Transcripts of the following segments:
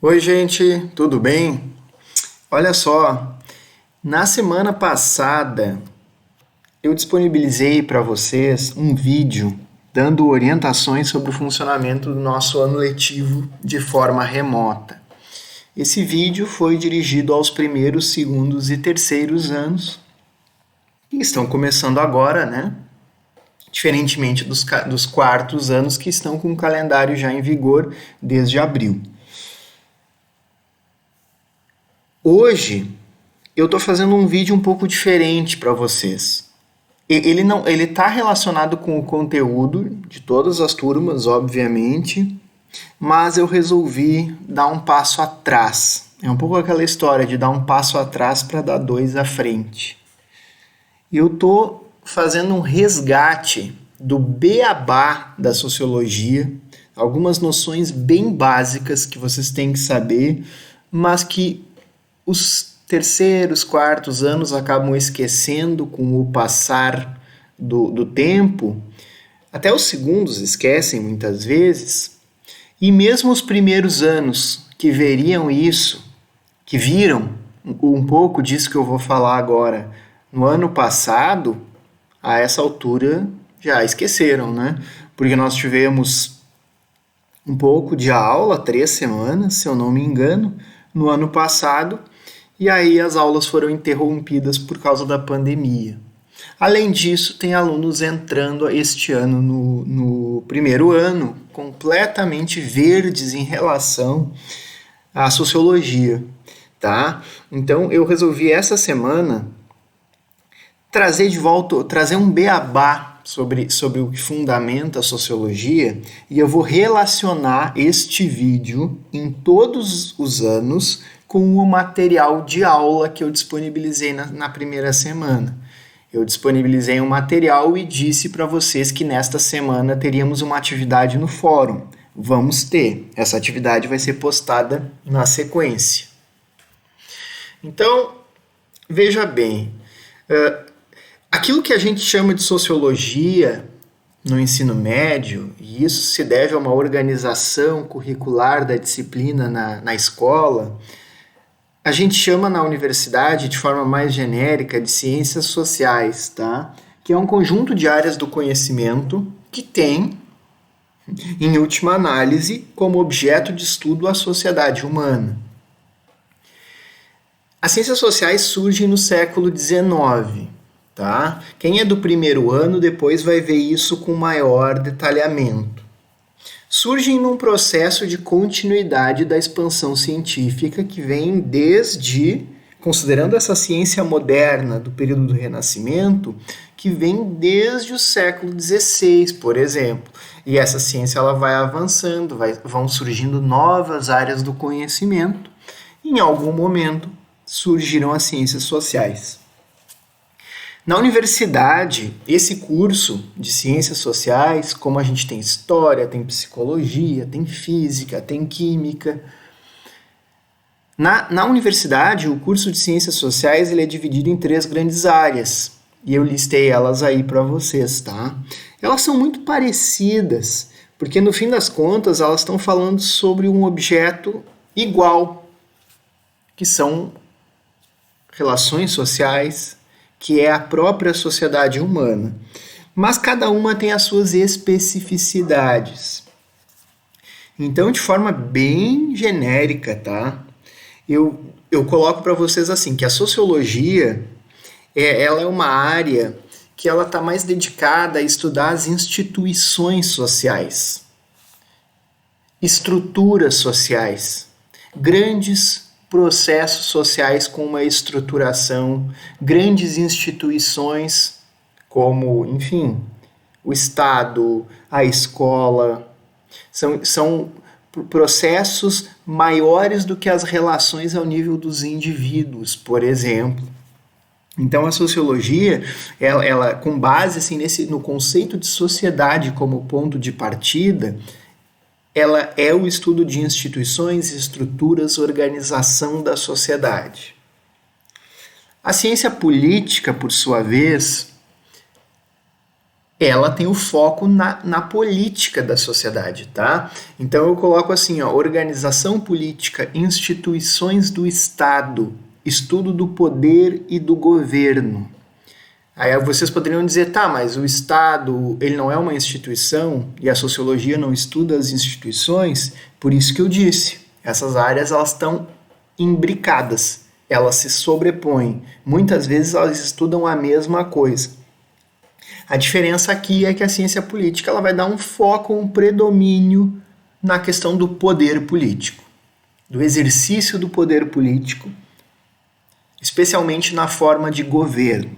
Oi, gente, tudo bem? Olha só, na semana passada eu disponibilizei para vocês um vídeo dando orientações sobre o funcionamento do nosso ano letivo de forma remota. Esse vídeo foi dirigido aos primeiros, segundos e terceiros anos que estão começando agora, né? Diferentemente dos quartos anos que estão com o calendário já em vigor desde abril. Hoje eu estou fazendo um vídeo um pouco diferente para vocês. Ele está relacionado com o conteúdo de todas as turmas, obviamente, mas eu resolvi dar um passo atrás. É um pouco aquela história de dar um passo atrás para dar dois à frente. Eu estou fazendo um resgate do beabá da sociologia, algumas noções bem básicas que vocês têm que saber, mas que os terceiros, quartos anos acabam esquecendo com o passar do tempo, até os segundos esquecem muitas vezes, e mesmo os primeiros anos que veriam isso, que viram um pouco disso que eu vou falar agora no ano passado, a essa altura já esqueceram, né? Porque nós tivemos um pouco de aula, 3 semanas, se eu não me engano, no ano passado, e aí as aulas foram interrompidas por causa da pandemia. Além disso, tem alunos entrando este ano no primeiro ano, completamente verdes em relação à sociologia, tá? Então eu resolvi essa semana trazer de volta, trazer um beabá sobre o que fundamenta a sociologia, e eu vou relacionar este vídeo em todos os anos com o material de aula que eu disponibilizei na primeira semana. Eu disponibilizei um material e disse para vocês que nesta semana teríamos uma atividade no fórum. Vamos ter. Essa atividade vai ser postada na sequência. Então, veja bem, aquilo que a gente chama de sociologia no ensino médio, e isso se deve a uma organização curricular da disciplina na escola, a gente chama na universidade, de forma mais genérica, de ciências sociais, tá? Que é um conjunto de áreas do conhecimento que tem, em última análise, como objeto de estudo a sociedade humana. As ciências sociais surgem no século XIX, tá? Quem é do primeiro ano depois vai ver isso com maior detalhamento. Surgem num processo de continuidade da expansão científica que vem desde, considerando essa ciência moderna do período do Renascimento, que vem desde o século XVI, por exemplo. E essa ciência ela vai avançando, vão surgindo novas áreas do conhecimento. Em algum momento surgiram as ciências sociais. Na universidade, esse curso de ciências sociais, como a gente tem história, tem psicologia, tem física, tem química. Na universidade, o curso de ciências sociais ele é dividido em 3 grandes áreas. E eu listei elas aí para vocês, tá? Elas são muito parecidas, porque no fim das contas elas estão falando sobre um objeto igual, que são relações sociais, que é a própria sociedade humana. Mas cada uma tem as suas especificidades. Então, de forma bem genérica, tá? Eu coloco para vocês assim, que a sociologia ela é uma área que ela está mais dedicada a estudar as instituições sociais, estruturas sociais, grandes processos sociais com uma estruturação, grandes instituições como, enfim, o Estado, a escola, são processos maiores do que as relações ao nível dos indivíduos, por exemplo. Então a sociologia, ela com base assim, no conceito de sociedade como ponto de partida, ela é o estudo de instituições, estruturas, organização da sociedade. A ciência política, por sua vez, ela tem o foco na política da sociedade, tá? Então eu coloco assim, ó, organização política, instituições do Estado, estudo do poder e do governo. Aí vocês poderiam dizer, tá, mas o Estado, ele não é uma instituição e a sociologia não estuda as instituições, por isso que eu disse, essas áreas elas estão imbricadas, elas se sobrepõem. Muitas vezes elas estudam a mesma coisa. A diferença aqui é que a ciência política ela vai dar um foco, um predomínio na questão do poder político, do exercício do poder político, especialmente na forma de governo,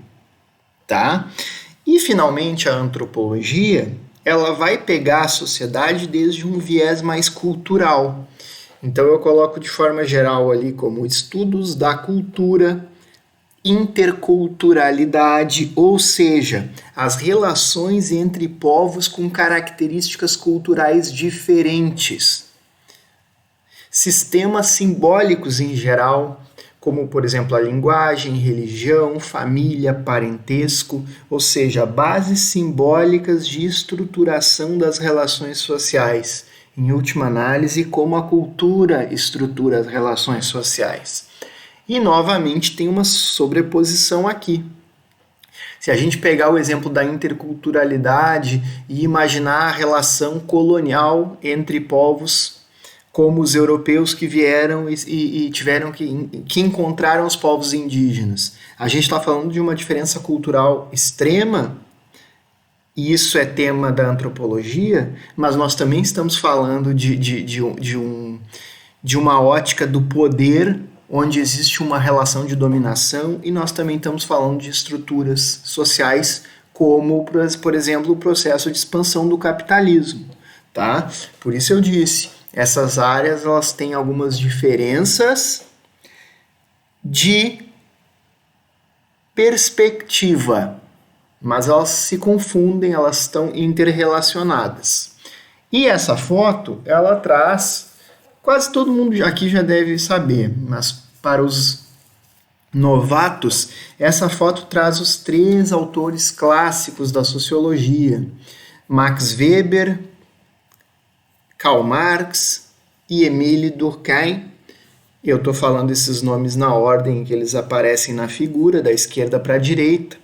tá? E finalmente a antropologia, ela vai pegar a sociedade desde um viés mais cultural. Então eu coloco de forma geral ali como estudos da cultura, interculturalidade, ou seja, as relações entre povos com características culturais diferentes. Sistemas simbólicos em geral, como por exemplo a linguagem, religião, família, parentesco, ou seja, bases simbólicas de estruturação das relações sociais. Em última análise, como a cultura estrutura as relações sociais. E, novamente, tem uma sobreposição aqui. Se a gente pegar o exemplo da interculturalidade e imaginar a relação colonial entre povos, como os europeus que vieram e tiveram que encontraram os povos indígenas. A gente está falando de uma diferença cultural extrema, e isso é tema da antropologia, mas nós também estamos falando de uma ótica do poder, onde existe uma relação de dominação, e nós também estamos falando de estruturas sociais, como, por exemplo, o processo de expansão do capitalismo. Tá? Por isso eu disse, essas áreas elas têm algumas diferenças de perspectiva, mas elas se confundem, elas estão interrelacionadas. E essa foto, ela traz, quase todo mundo aqui já deve saber, mas para os novatos, essa foto traz os 3 autores clássicos da sociologia: Max Weber, Karl Marx e Émile Durkheim. Eu estou falando esses nomes na ordem que eles aparecem na figura, da esquerda para a direita,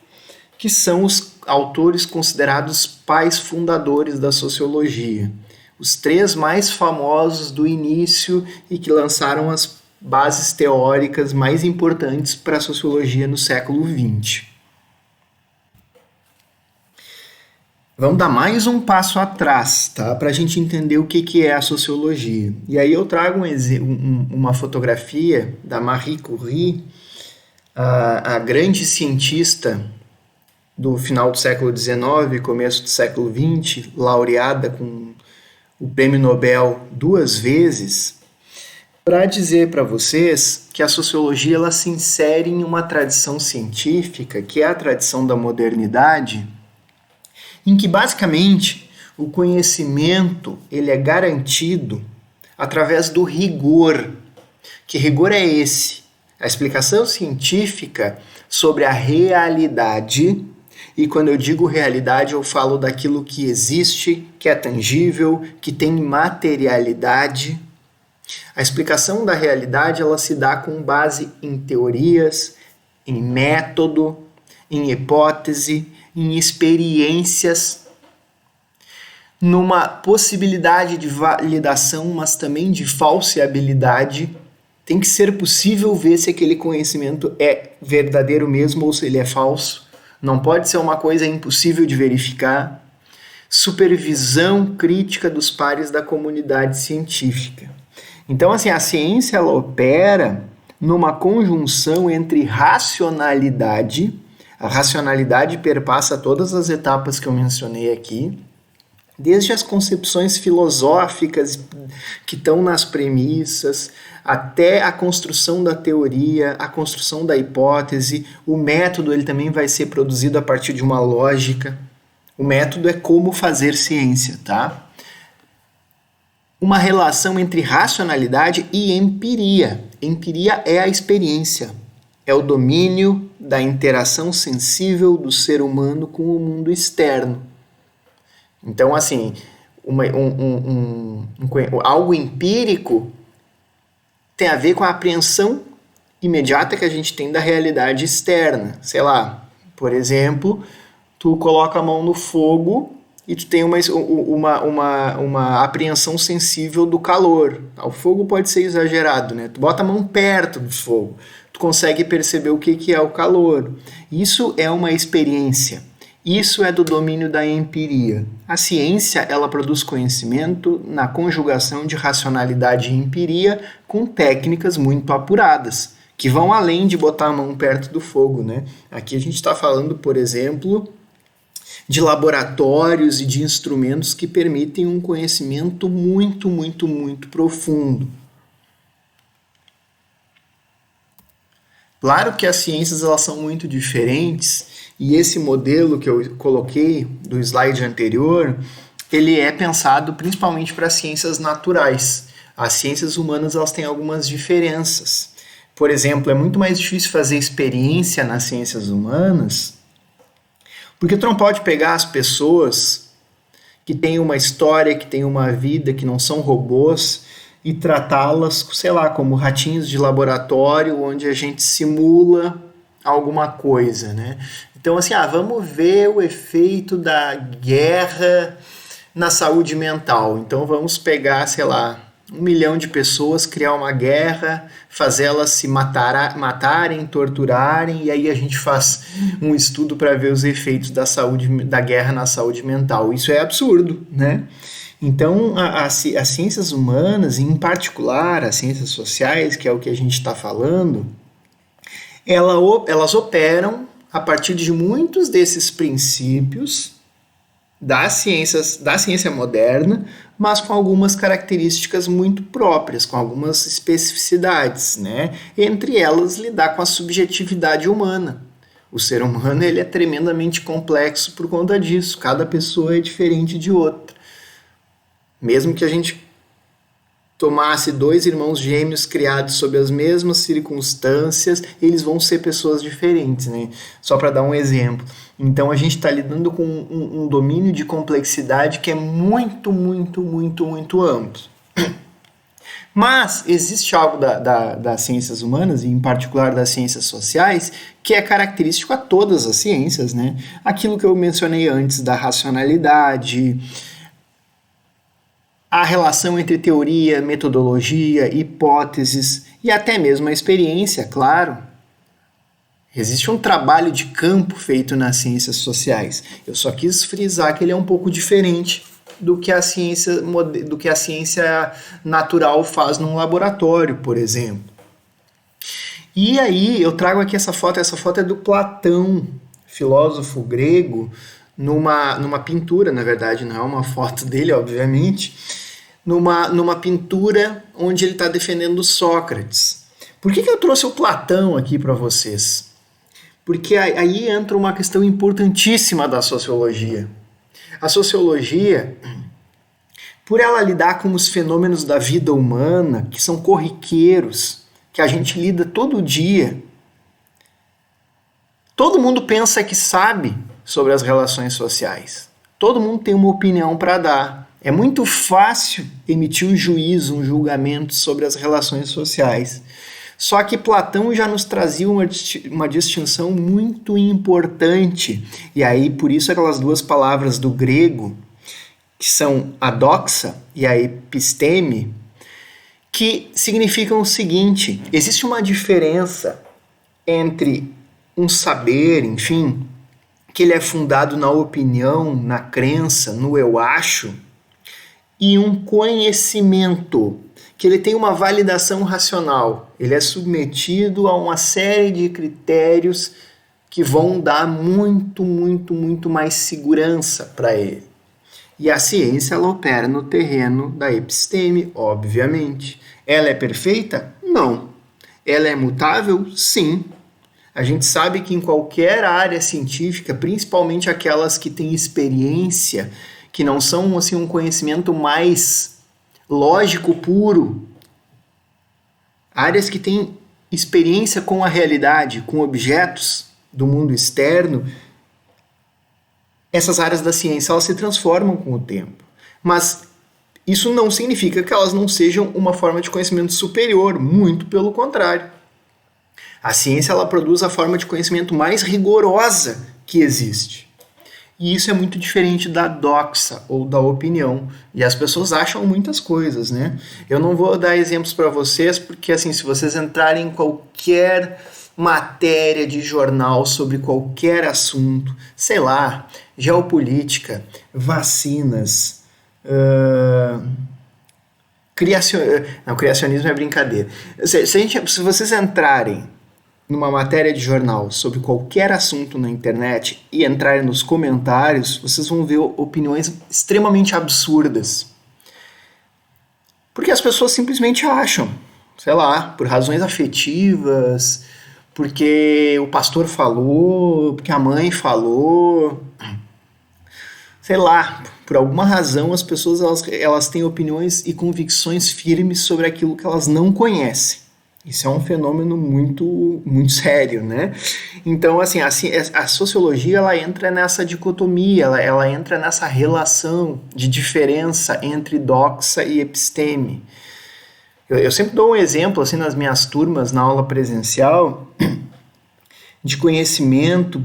que são os autores considerados pais fundadores da sociologia. Os 3 mais famosos do início e que lançaram as bases teóricas mais importantes para a sociologia no século XX. Vamos dar mais um passo atrás, tá? Para a gente entender o que é a sociologia. E aí eu trago uma fotografia da Marie Curie, a grande cientista do final do século XIX, começo do século XX, laureada com o prêmio Nobel 2 vezes, para dizer para vocês que a sociologia ela se insere em uma tradição científica, que é a tradição da modernidade, em que basicamente o conhecimento ele é garantido através do rigor. Que rigor é esse? A explicação científica sobre a realidade. E quando eu digo realidade, eu falo daquilo que existe, que é tangível, que tem materialidade. A explicação da realidade ela se dá com base em teorias, em método, em hipótese, em experiências, numa possibilidade de validação, mas também de falseabilidade. Tem que ser possível ver se aquele conhecimento é verdadeiro mesmo ou se ele é falso. Não pode ser uma coisa impossível de verificar. Supervisão crítica dos pares da comunidade científica. Então, assim, a ciência ela opera numa conjunção entre racionalidade. A racionalidade perpassa todas as etapas que eu mencionei aqui, desde as concepções filosóficas que estão nas premissas, até a construção da teoria, a construção da hipótese. O método ele também vai ser produzido a partir de uma lógica. O método é como fazer ciência, tá? Uma relação entre racionalidade e empiria. Empiria é a experiência, é o domínio da interação sensível do ser humano com o mundo externo. Então, assim, algo empírico tem a ver com a apreensão imediata que a gente tem da realidade externa. Sei lá, por exemplo, tu coloca a mão no fogo e tu tem uma apreensão sensível do calor. O fogo pode ser exagerado, né? Tu bota a mão perto do fogo, tu consegue perceber o que é o calor. Isso é uma experiência. Isso é do domínio da empiria. A ciência, ela produz conhecimento na conjugação de racionalidade e empiria com técnicas muito apuradas, que vão além de botar a mão perto do fogo, né? Aqui a gente está falando, por exemplo, de laboratórios e de instrumentos que permitem um conhecimento muito, muito, muito profundo. Claro que as ciências elas são muito diferentes e esse modelo que eu coloquei do slide anterior, ele é pensado principalmente para as ciências naturais. As ciências humanas elas têm algumas diferenças. Por exemplo, é muito mais difícil fazer experiência nas ciências humanas porque tu não pode pegar as pessoas que têm uma história, que têm uma vida, que não são robôs e tratá-las, sei lá, como ratinhos de laboratório onde a gente simula alguma coisa, né? Então, assim, vamos ver o efeito da guerra na saúde mental. Então, vamos pegar, sei lá, 1 milhão de pessoas, criar uma guerra, fazer elas se matarem, torturarem, e aí a gente faz um estudo para ver os efeitos da guerra na saúde mental. Isso é absurdo, né? Então, as ciências humanas, em particular as ciências sociais, que é o que a gente está falando, elas operam a partir de muitos desses princípios da ciência moderna, mas com algumas características muito próprias, com algumas especificidades, né? Entre elas, lidar com a subjetividade humana. O ser humano ele é tremendamente complexo por conta disso. Cada pessoa é diferente de outra. Mesmo que a gente tomasse 2 irmãos gêmeos criados sob as mesmas circunstâncias, eles vão ser pessoas diferentes, né? Só para dar um exemplo. Então a gente está lidando com um domínio de complexidade que é muito, muito, muito, muito amplo. Mas existe algo das ciências humanas, e em particular das ciências sociais, que é característico a todas as ciências, né? Aquilo que eu mencionei antes da racionalidade, a relação entre teoria, metodologia, hipóteses e até mesmo a experiência, claro. Existe um trabalho de campo feito nas ciências sociais. Eu só quis frisar que ele é um pouco diferente do que a ciência natural faz num laboratório, por exemplo. E aí eu trago aqui essa foto é do Platão, filósofo grego, numa pintura, na verdade, não é uma foto dele, obviamente, numa pintura onde ele está defendendo Sócrates. Por que eu trouxe o Platão aqui para vocês? Porque aí entra uma questão importantíssima da sociologia. A sociologia, por ela lidar com os fenômenos da vida humana, que são corriqueiros, que a gente lida todo dia, todo mundo pensa que sabe sobre as relações sociais. Todo mundo tem uma opinião para dar. É muito fácil emitir um juízo, um julgamento sobre as relações sociais. Só que Platão já nos trazia uma distinção muito importante. E aí, por isso, aquelas 2 palavras do grego, que são a doxa e a episteme, que significam o seguinte: existe uma diferença entre um saber, enfim, que ele é fundado na opinião, na crença, no eu acho, e um conhecimento, que ele tem uma validação racional. Ele é submetido a uma série de critérios que vão dar muito, muito, muito mais segurança para ele. E a ciência, ela opera no terreno da episteme, obviamente. Ela é perfeita? Não. Ela é mutável? Sim. A gente sabe que em qualquer área científica, principalmente aquelas que têm experiência, que não são assim, um conhecimento mais lógico puro, áreas que têm experiência com a realidade, com objetos do mundo externo, Essas áreas da ciência elas se transformam com o tempo, mas isso não significa que elas não sejam uma forma de conhecimento superior, muito pelo contrário. A ciência ela produz a forma de conhecimento mais rigorosa que existe. E isso é muito diferente da doxa ou da opinião. E as pessoas acham muitas coisas, né? Eu não vou dar exemplos para vocês, porque assim, se vocês entrarem em qualquer matéria de jornal sobre qualquer assunto, sei lá, geopolítica, vacinas, criacionismo é brincadeira. Se vocês entrarem numa matéria de jornal sobre qualquer assunto na internet e entrarem nos comentários, vocês vão ver opiniões extremamente absurdas. Porque as pessoas simplesmente acham, sei lá, por razões afetivas, porque o pastor falou, porque a mãe falou, sei lá, por alguma razão as pessoas elas têm opiniões e convicções firmes sobre aquilo que elas não conhecem. Isso é um fenômeno muito, muito sério, né? Então, assim, a sociologia ela entra nessa dicotomia, ela entra nessa relação de diferença entre doxa e episteme. Eu sempre dou um exemplo, assim, nas minhas turmas, na aula presencial, de conhecimento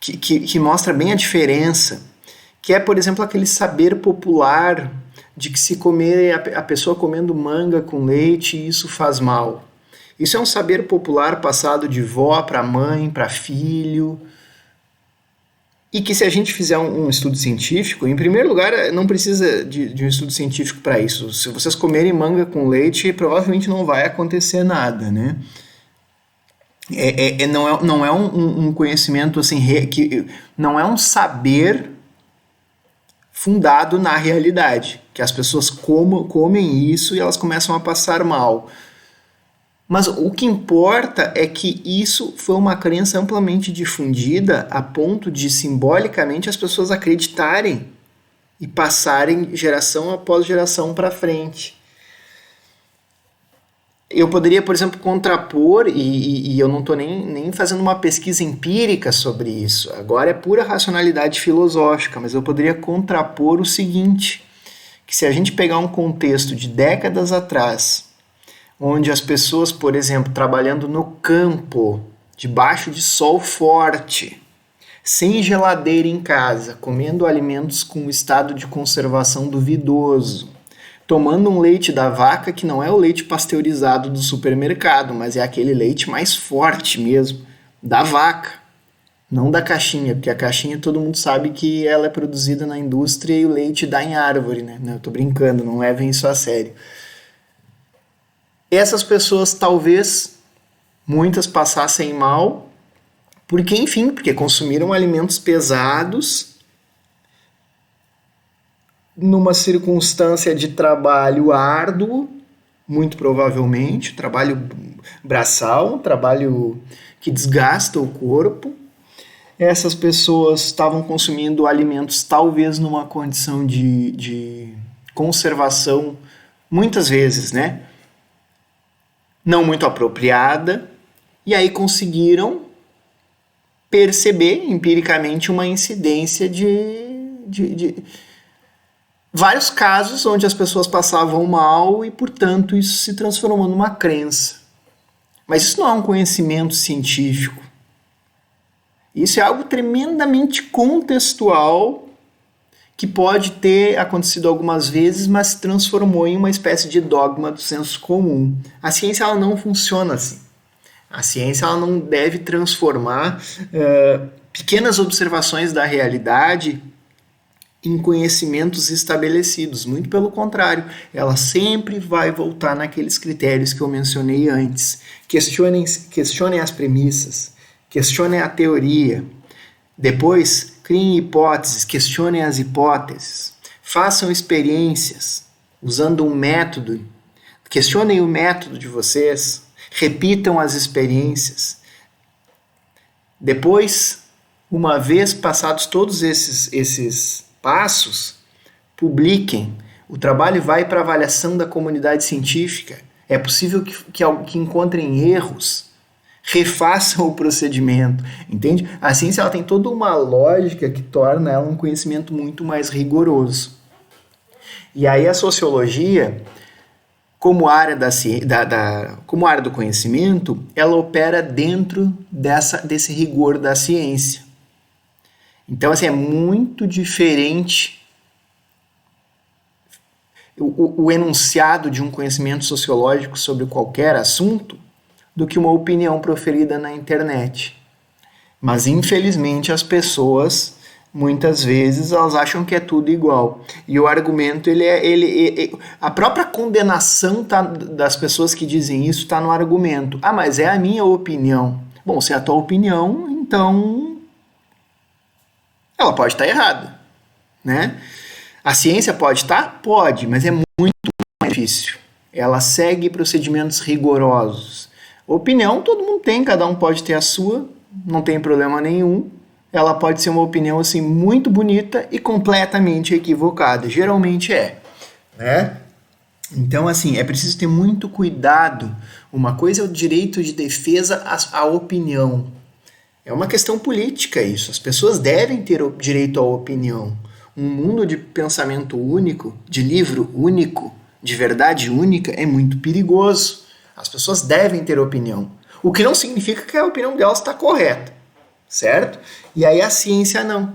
que mostra bem a diferença, que é, por exemplo, aquele saber popular de que se comer a pessoa comendo manga com leite, isso faz mal. Isso é um saber popular passado de vó para mãe, para filho. E que se a gente fizer um estudo científico, em primeiro lugar, não precisa de um estudo científico para isso. Se vocês comerem manga com leite, provavelmente não vai acontecer nada, né? Não é um conhecimento assim, não é um saber fundado na realidade. Que as pessoas comem isso e elas começam a passar mal. Mas o que importa é que isso foi uma crença amplamente difundida a ponto de, simbolicamente, as pessoas acreditarem e passarem geração após geração para frente. Eu poderia, por exemplo, contrapor, e eu não estou nem fazendo uma pesquisa empírica sobre isso, agora é pura racionalidade filosófica, mas eu poderia contrapor o seguinte, que se a gente pegar um contexto de décadas atrás, onde as pessoas, por exemplo, trabalhando no campo, debaixo de sol forte, sem geladeira em casa, comendo alimentos com estado de conservação duvidoso, tomando um leite da vaca que não é o leite pasteurizado do supermercado, mas é aquele leite mais forte mesmo, da vaca, não da caixinha, porque a caixinha todo mundo sabe que ela é produzida na indústria e o leite dá em árvore, né? Eu tô brincando, não levem isso a sério. Essas pessoas talvez muitas passassem mal, porque consumiram alimentos pesados numa circunstância de trabalho árduo, muito provavelmente, trabalho braçal, um trabalho que desgasta o corpo. Essas pessoas estavam consumindo alimentos talvez numa condição de conservação, muitas vezes, né? Não muito apropriada, e aí conseguiram perceber empiricamente uma incidência de vários casos onde as pessoas passavam mal e, portanto, isso se transformou numa crença. Mas isso não é um conhecimento científico. Isso é algo tremendamente contextual que pode ter acontecido algumas vezes, mas se transformou em uma espécie de dogma do senso comum. A ciência ela não funciona assim. A ciência ela não deve transformar pequenas observações da realidade em conhecimentos estabelecidos. Muito pelo contrário, ela sempre vai voltar naqueles critérios que eu mencionei antes. Questionem as premissas, questionem a teoria. Depois, criem hipóteses, questionem as hipóteses, façam experiências usando um método, questionem o método de vocês, repitam as experiências. Depois, uma vez passados todos esses passos, publiquem. O trabalho vai para avaliação da comunidade científica. É possível que encontrem erros. refaçam o procedimento, entende? A ciência ela tem toda uma lógica que torna ela um conhecimento muito mais rigoroso. E aí a sociologia, como área, como área do conhecimento, ela opera dentro desse rigor da ciência. Então, assim, é muito diferente o enunciado de um conhecimento sociológico sobre qualquer assunto do que uma opinião proferida na internet. Mas, infelizmente, as pessoas, muitas vezes, elas acham que é tudo igual. E o argumento, a própria condenação das pessoas que dizem isso está no argumento. Ah, mas é a minha opinião. Bom, se é a tua opinião, então ela pode estar errada, né? A ciência pode estar? Pode, mas é muito mais difícil. Ela segue procedimentos rigorosos. Opinião todo mundo tem, cada um pode ter a sua, não tem problema nenhum. Ela pode ser uma opinião assim muito bonita e completamente equivocada. Geralmente é, né? Então, assim, é preciso ter muito cuidado. Uma coisa é o direito de defesa à opinião. É uma questão política isso. As pessoas devem ter o direito à opinião. Um mundo de pensamento único, de livro único, de verdade única, é muito perigoso. As pessoas devem ter opinião. O que não significa que a opinião delas está correta, certo? E aí a ciência não.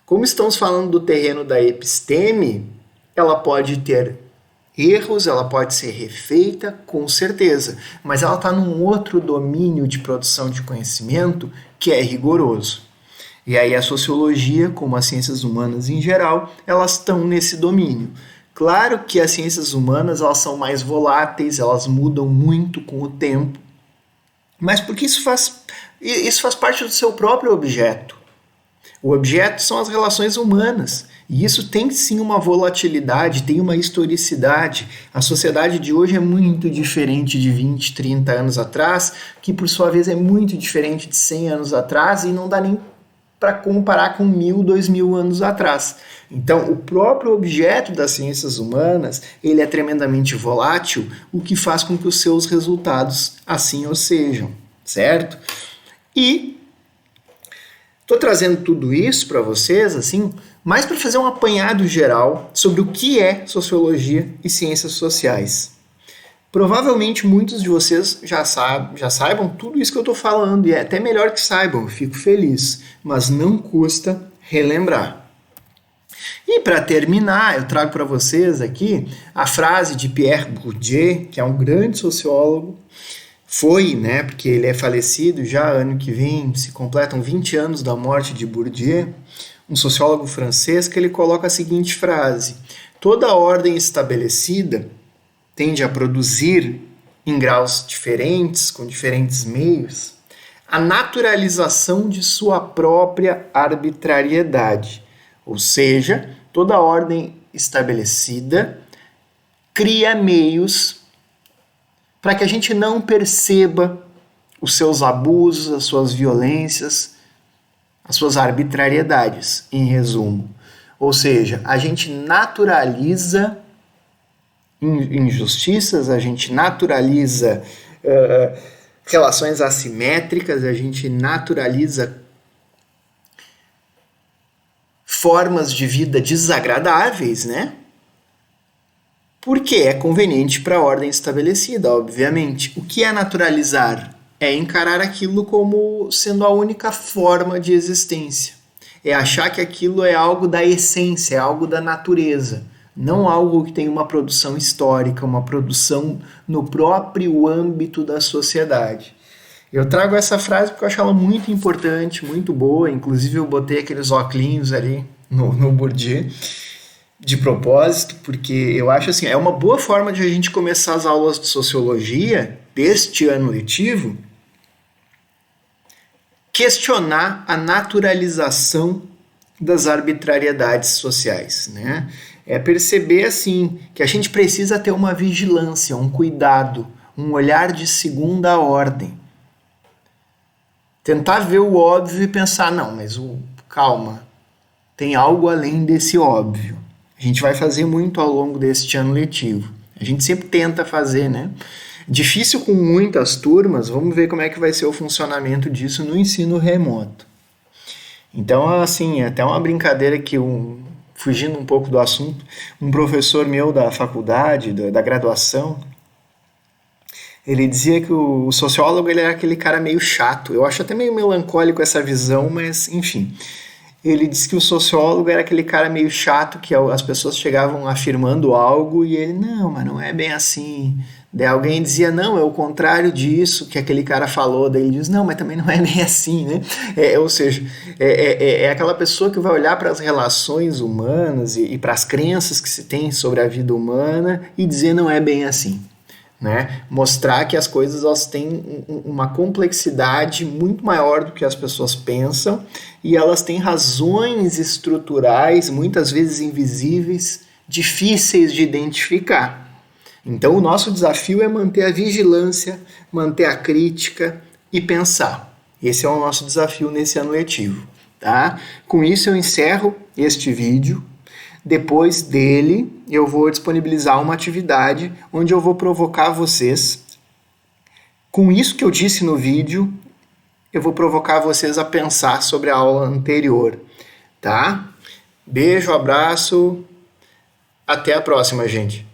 Como estamos falando do terreno da episteme, ela pode ter erros, ela pode ser refeita, com certeza, mas ela está num outro domínio de produção de conhecimento que é rigoroso. E aí a sociologia, como as ciências humanas em geral, elas estão nesse domínio. Claro que as ciências humanas elas são mais voláteis, elas mudam muito com o tempo, mas porque isso faz parte do seu próprio objeto. O objeto são as relações humanas. E isso tem sim uma volatilidade, tem uma historicidade. A sociedade de hoje é muito diferente de 20, 30 anos atrás, que por sua vez é muito diferente de 100 anos atrás e não dá nem para comparar com 1000, 2000 anos atrás. Então, o próprio objeto das ciências humanas, ele é tremendamente volátil, o que faz com que os seus resultados assim o sejam, certo? E estou trazendo tudo isso para vocês, assim, mais para fazer um apanhado geral sobre o que é sociologia e ciências sociais. Provavelmente muitos de vocês já saibam tudo isso que eu estou falando, e é até melhor que saibam, eu fico feliz, mas não custa relembrar. E para terminar, eu trago para vocês aqui a frase de Pierre Bourdieu, que é um grande sociólogo, foi, né, porque ele é falecido já, ano que vem se completam 20 anos da morte de Bourdieu, um sociólogo francês, que ele coloca a seguinte frase: toda ordem estabelecida tende a produzir, em graus diferentes, com diferentes meios, a naturalização de sua própria arbitrariedade. Ou seja, toda ordem estabelecida cria meios para que a gente não perceba os seus abusos, as suas violências, as suas arbitrariedades, em resumo. Ou seja, a gente naturaliza injustiças, a gente naturaliza relações assimétricas, a gente naturaliza formas de vida desagradáveis, né? Porque é conveniente para a ordem estabelecida, obviamente. O que é naturalizar? É encarar aquilo como sendo a única forma de existência. É achar que aquilo é algo da essência, é algo da natureza. Não algo que tem uma produção histórica, uma produção no próprio âmbito da sociedade. Eu trago essa frase porque eu acho ela muito importante, muito boa. Inclusive eu botei aqueles óculos ali no Bourdieu de propósito, porque eu acho assim, é uma boa forma de a gente começar as aulas de sociologia deste ano letivo, questionar a naturalização das arbitrariedades sociais, né? É perceber assim que a gente precisa ter uma vigilância, um cuidado, um olhar de segunda ordem. Tentar ver o óbvio e pensar, não, mas calma, tem algo além desse óbvio. A gente vai fazer muito ao longo deste ano letivo. A gente sempre tenta fazer, né? Difícil com muitas turmas, vamos ver como é que vai ser o funcionamento disso no ensino remoto. Então, assim, é até uma brincadeira que, fugindo um pouco do assunto, um professor meu da faculdade, da graduação, ele dizia que o sociólogo ele era aquele cara meio chato. Eu acho até meio melancólico essa visão, mas enfim. Ele disse que o sociólogo era aquele cara meio chato que as pessoas chegavam afirmando algo e ele, não, mas não é bem assim. Daí alguém dizia, não, é o contrário disso que aquele cara falou. Daí ele diz, não, mas também não é bem assim, né? Ou seja, é aquela pessoa que vai olhar para as relações humanas e para as crenças que se tem sobre a vida humana e dizer, não é bem assim. Né? Mostrar que as coisas elas têm uma complexidade muito maior do que as pessoas pensam e elas têm razões estruturais, muitas vezes invisíveis, difíceis de identificar. Então, o nosso desafio é manter a vigilância, manter a crítica e pensar. Esse é o nosso desafio nesse ano letivo. Tá? Com isso, eu encerro este vídeo. Depois dele, eu vou disponibilizar uma atividade onde eu vou provocar vocês. Com isso que eu disse no vídeo, eu vou provocar vocês a pensar sobre a aula anterior, tá? Beijo, abraço, até a próxima, gente.